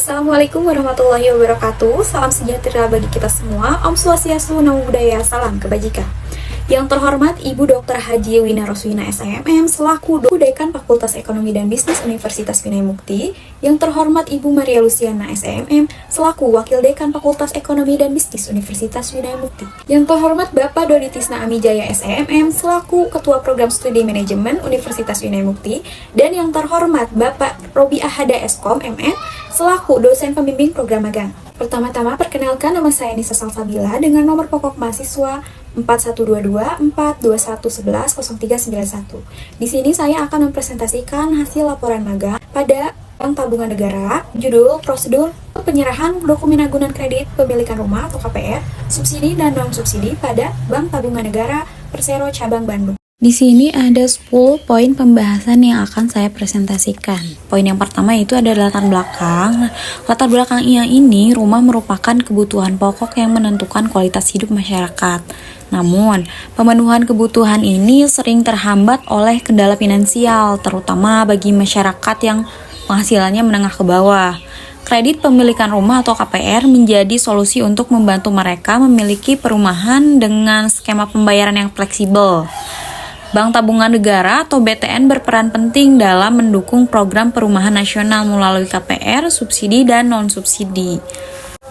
Assalamualaikum warahmatullahi wabarakatuh. Salam sejahtera bagi kita semua. Om Swastiastu, Namo Buddhaya, salam kebajikan. Yang terhormat Ibu Dr. Haji Wina Roswina SIMM selaku Dekan Fakultas Ekonomi dan Bisnis Universitas Vinaya Mukti. Yang terhormat Ibu Maria Luciana SIMM selaku Wakil Dekan Fakultas Ekonomi dan Bisnis Universitas Vinaya Mukti. Yang terhormat Bapak Dodi Tisna Amijaya SIMM selaku Ketua Program Studi Manajemen Universitas Vinaya Mukti. Dan yang terhormat Bapak Robi Ahada Eskom MN selaku dosen pembimbing program magang. Pertama-tama perkenalkan, nama saya Nisa Salsabila dengan nomor pokok mahasiswa 4122-421-11-0391. Di sini saya akan mempresentasikan hasil laporan magang pada Bank Tabungan Negara, judul prosedur penyerahan dokumen agunan kredit pemilikan rumah atau KPR, subsidi dan non-subsidi pada Bank Tabungan Negara Persero Cabang Bandung. Di sini ada 10 poin pembahasan yang akan saya presentasikan. Poin yang pertama itu ada latar belakang. Latar belakangnya ini, rumah merupakan kebutuhan pokok yang menentukan kualitas hidup masyarakat. Namun, pemenuhan kebutuhan ini sering terhambat oleh kendala finansial, terutama bagi masyarakat yang penghasilannya menengah ke bawah. Kredit pemilikan rumah atau KPR menjadi solusi untuk membantu mereka memiliki perumahan dengan skema pembayaran yang fleksibel. Bank Tabungan Negara atau BTN berperan penting dalam mendukung program perumahan nasional melalui KPR, subsidi, dan non-subsidi.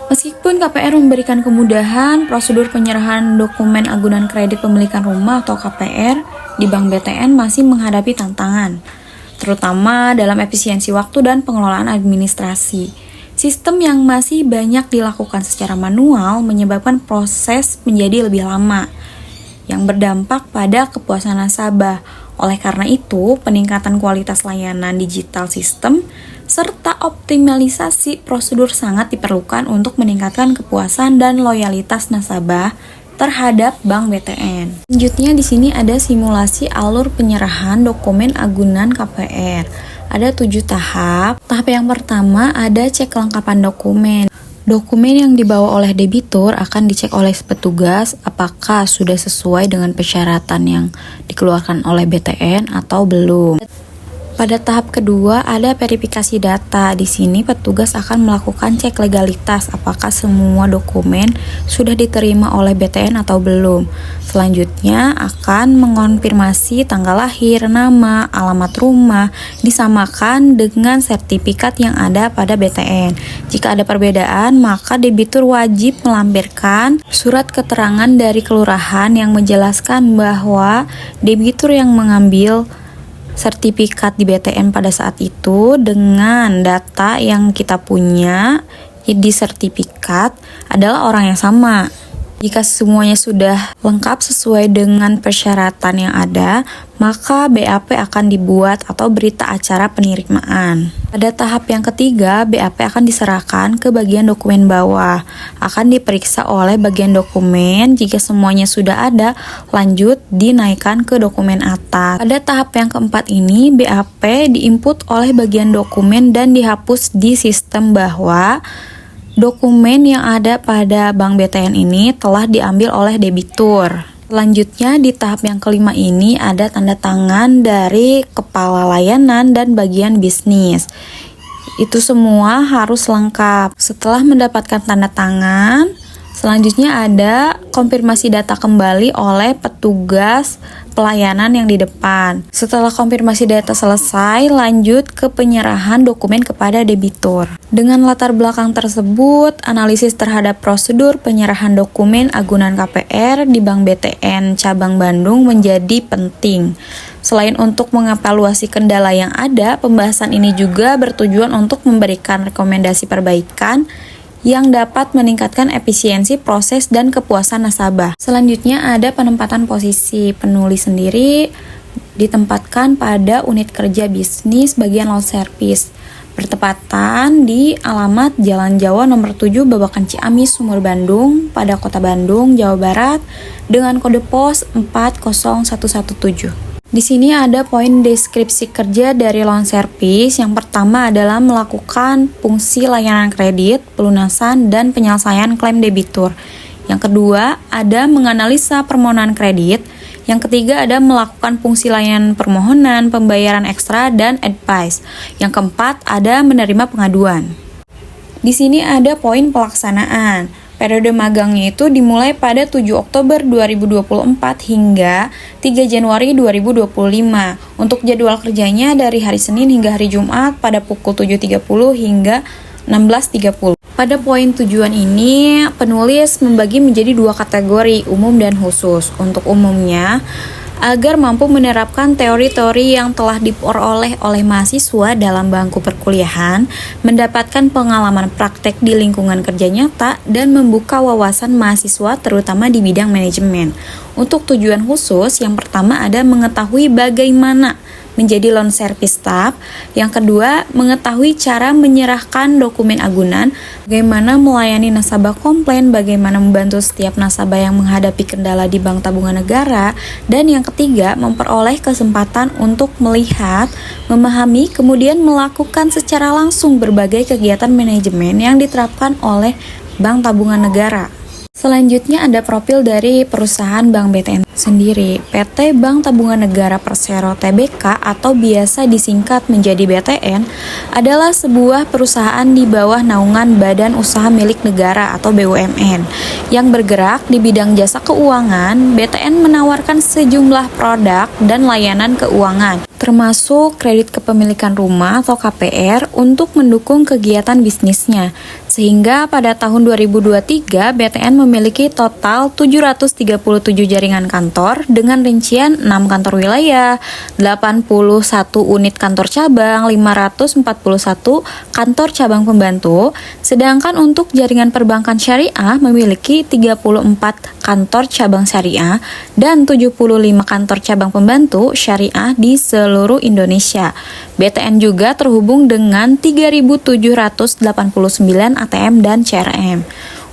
Meskipun KPR memberikan kemudahan, prosedur penyerahan dokumen agunan kredit pemilikan rumah atau KPR di Bank BTN masih menghadapi tantangan, terutama dalam efisiensi waktu dan pengelolaan administrasi. Sistem yang masih banyak dilakukan secara manual menyebabkan proses menjadi lebih lama, yang berdampak pada kepuasan nasabah. Oleh karena itu, peningkatan kualitas layanan digital sistem serta optimalisasi prosedur sangat diperlukan untuk meningkatkan kepuasan dan loyalitas nasabah terhadap Bank BTN. Selanjutnya di sini ada simulasi alur penyerahan dokumen agunan KPR. Ada 7 tahap. Tahap yang pertama ada cek kelengkapan dokumen. Dokumen yang dibawa oleh debitur akan dicek oleh petugas apakah sudah sesuai dengan persyaratan yang dikeluarkan oleh BTN atau belum. Pada tahap kedua ada verifikasi data. Di sini petugas akan melakukan cek legalitas apakah semua dokumen sudah diterima oleh BTN atau belum. Selanjutnya akan mengonfirmasi tanggal lahir, nama, alamat rumah disamakan dengan sertifikat yang ada pada BTN. Jika ada perbedaan, maka debitur wajib melampirkan surat keterangan dari kelurahan yang menjelaskan bahwa debitur yang mengambil sertifikat di BTN pada saat itu dengan data yang kita punya di sertifikat adalah orang yang sama. Jika semuanya sudah lengkap sesuai dengan persyaratan yang ada, maka BAP akan dibuat atau berita acara penerimaan. Pada tahap yang ketiga, BAP akan diserahkan ke bagian dokumen bawah. Akan diperiksa oleh bagian dokumen, jika semuanya sudah ada, lanjut dinaikkan ke dokumen atas. Pada tahap yang keempat ini, BAP diinput oleh bagian dokumen dan dihapus di sistem bawah. Dokumen yang ada pada Bank BTN ini telah diambil oleh debitur. Selanjutnya di tahap yang kelima ini ada tanda tangan dari kepala layanan dan bagian bisnis. Itu semua harus lengkap. Setelah mendapatkan tanda tangan, selanjutnya ada konfirmasi data kembali oleh petugas pelayanan yang di depan. Setelah konfirmasi data selesai, lanjut ke penyerahan dokumen kepada debitur. Dengan latar belakang tersebut, analisis terhadap prosedur penyerahan dokumen agunan KPR di Bank BTN Cabang Bandung menjadi penting. Selain untuk mengevaluasi kendala yang ada, pembahasan ini juga bertujuan untuk memberikan rekomendasi perbaikan yang dapat meningkatkan efisiensi proses dan kepuasan nasabah. Selanjutnya ada penempatan posisi. Penulis sendiri ditempatkan pada unit kerja bisnis bagian loan service, bertepatan di alamat Jalan Jawa nomor 7 Babakan Ciamis, Sumur Bandung, pada Kota Bandung, Jawa Barat dengan kode pos 40117. Di sini ada poin deskripsi kerja dari loan service. Yang pertama adalah melakukan fungsi layanan kredit, pelunasan, dan penyelesaian klaim debitur. Yang kedua ada menganalisa permohonan kredit. Yang ketiga ada melakukan fungsi layanan permohonan, pembayaran ekstra, dan advice. Yang keempat ada menerima pengaduan. Di sini ada poin pelaksanaan. Periode magangnya itu dimulai pada 7 Oktober 2024 hingga 3 Januari 2025. Untuk jadwal kerjanya dari hari Senin hingga hari Jumat pada pukul 7.30 hingga 16.30. Pada poin tujuan ini, penulis membagi menjadi dua kategori, umum dan khusus. Untuk umumnya, agar mampu menerapkan teori-teori yang telah diperoleh oleh mahasiswa dalam bangku perkuliahan, mendapatkan pengalaman praktek di lingkungan kerja nyata, dan membuka wawasan mahasiswa terutama di bidang manajemen. Untuk tujuan khusus, yang pertama ada mengetahui bagaimana menjadi loan service staff. Yang kedua, mengetahui cara menyerahkan dokumen agunan, bagaimana melayani nasabah komplain, bagaimana membantu setiap nasabah yang menghadapi kendala di Bank Tabungan Negara, dan yang ketiga, memperoleh kesempatan untuk melihat, memahami, kemudian melakukan secara langsung berbagai kegiatan manajemen yang diterapkan oleh Bank Tabungan Negara. Selanjutnya ada profil dari perusahaan Bank BTN sendiri. PT Bank Tabungan Negara Persero Tbk atau biasa disingkat menjadi BTN adalah sebuah perusahaan di bawah naungan Badan Usaha Milik Negara atau BUMN yang bergerak di bidang jasa keuangan. BTN menawarkan sejumlah produk dan layanan keuangan termasuk kredit kepemilikan rumah atau KPR untuk mendukung kegiatan bisnisnya. Sehingga pada tahun 2023 BTN memiliki total 737 jaringan kantor dengan rincian 6 kantor wilayah, 81 unit kantor cabang, 541 kantor cabang pembantu, sedangkan untuk jaringan perbankan syariah memiliki 34 kantor cabang syariah dan 75 kantor cabang pembantu syariah di seluruh Indonesia. BTN juga terhubung dengan 3.789 ATM dan CRM.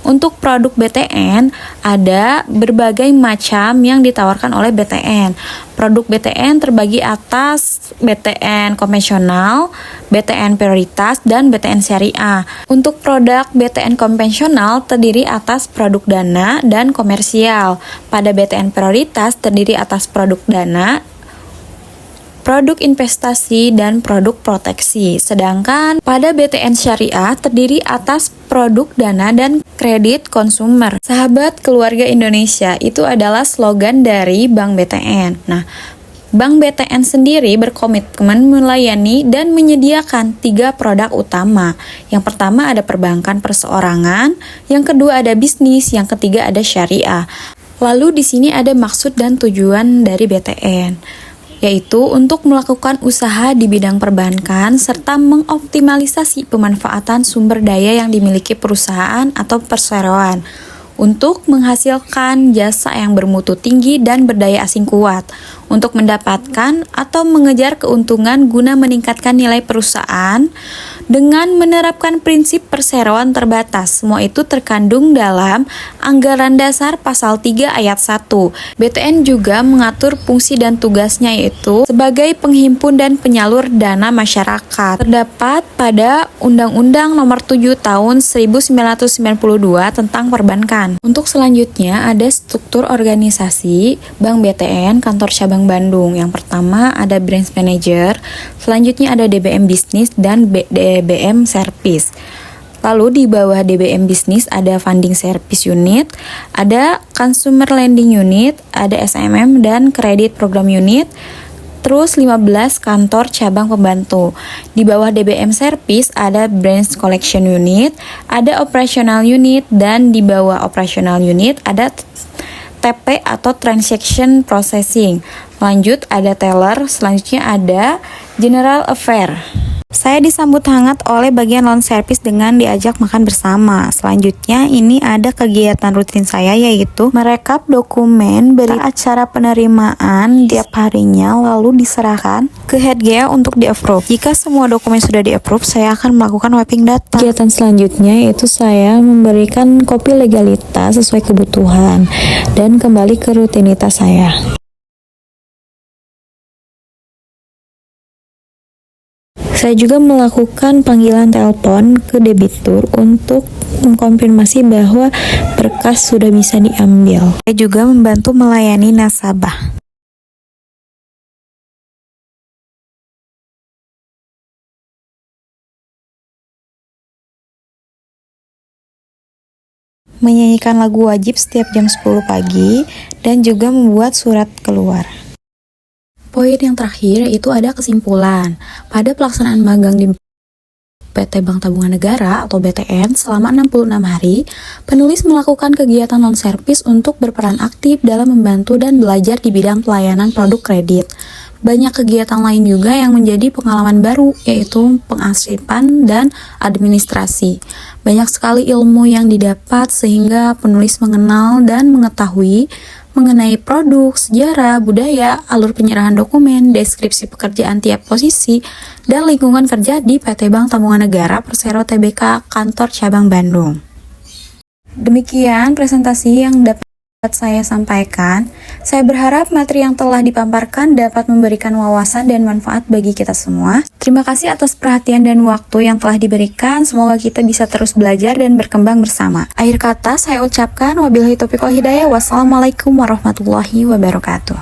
Untuk produk BTN, ada berbagai macam yang ditawarkan oleh BTN. Produk BTN terbagi atas BTN konvensional, BTN prioritas, dan BTN syariah. Untuk produk BTN konvensional terdiri atas produk dana dan komersial. Pada BTN prioritas terdiri atas produk dana, produk investasi, dan produk proteksi. Sedangkan pada BTN Syariah terdiri atas produk dana dan kredit konsumer. Sahabat keluarga Indonesia, itu adalah slogan dari Bank BTN. Nah, Bank BTN sendiri berkomitmen melayani dan menyediakan 3 produk utama. Yang pertama ada perbankan perseorangan, yang kedua ada bisnis, yang ketiga ada syariah. Lalu di sini ada maksud dan tujuan dari BTN, yaitu untuk melakukan usaha di bidang perbankan serta mengoptimalisasi pemanfaatan sumber daya yang dimiliki perusahaan atau perseroan untuk menghasilkan jasa yang bermutu tinggi dan berdaya asing kuat, untuk mendapatkan atau mengejar keuntungan guna meningkatkan nilai perusahaan dengan menerapkan prinsip perseroan terbatas. Semua itu terkandung dalam Anggaran Dasar Pasal 3 Ayat 1. BTN juga mengatur fungsi dan tugasnya, yaitu sebagai penghimpun dan penyalur dana masyarakat. Terdapat pada Undang-Undang Nomor 7 Tahun 1992 tentang perbankan. Untuk selanjutnya ada struktur organisasi Bank BTN kantor cabang Bandung. Yang pertama ada branch manager, selanjutnya ada DBM bisnis dan DBM service. Lalu di bawah DBM bisnis ada funding service unit, ada consumer lending unit, ada SMM dan credit program unit, terus 15 kantor cabang pembantu. Di bawah DBM service ada branch collection unit, ada operational unit, dan di bawah operational unit ada TP atau transaction processing. Lanjut ada teller, selanjutnya ada general affair. Saya disambut hangat oleh bagian loan service dengan diajak makan bersama. Selanjutnya ini ada kegiatan rutin saya, yaitu merekap dokumen berita acara penerimaan tiap harinya lalu diserahkan ke head GA untuk di-approve. Jika semua dokumen sudah di-approve, saya akan melakukan wiping data. Kegiatan selanjutnya yaitu saya memberikan kopi legalitas sesuai kebutuhan dan kembali ke rutinitas saya. Saya juga melakukan panggilan telepon ke debitur untuk mengkonfirmasi bahwa berkas sudah bisa diambil. Saya juga membantu melayani nasabah. menyanyikan lagu wajib setiap jam 10 pagi, dan juga membuat surat keluar. Poin yang terakhir itu ada kesimpulan. Pada pelaksanaan magang di PT Bank Tabungan Negara atau BTN selama 66 hari, penulis melakukan kegiatan non-servis untuk berperan aktif dalam membantu dan belajar di bidang pelayanan produk kredit. Banyak kegiatan lain juga yang menjadi pengalaman baru, yaitu pengarsipan dan administrasi. Banyak sekali ilmu yang didapat sehingga penulis mengenal dan mengetahui mengenai produk, sejarah, budaya, alur penyerahan dokumen, deskripsi pekerjaan tiap posisi, dan lingkungan kerja di PT Bank Tabungan Negara Persero Tbk Kantor Cabang Bandung. Demikian presentasi yang dapat saya sampaikan. Saya berharap materi yang telah dipaparkan dapat memberikan wawasan dan manfaat bagi kita semua. Terima kasih atas perhatian dan waktu yang telah diberikan. Semoga kita bisa terus belajar dan berkembang bersama. Akhir kata saya ucapkan wabillahi taufiq wal hidayah. Wassalamualaikum warahmatullahi wabarakatuh.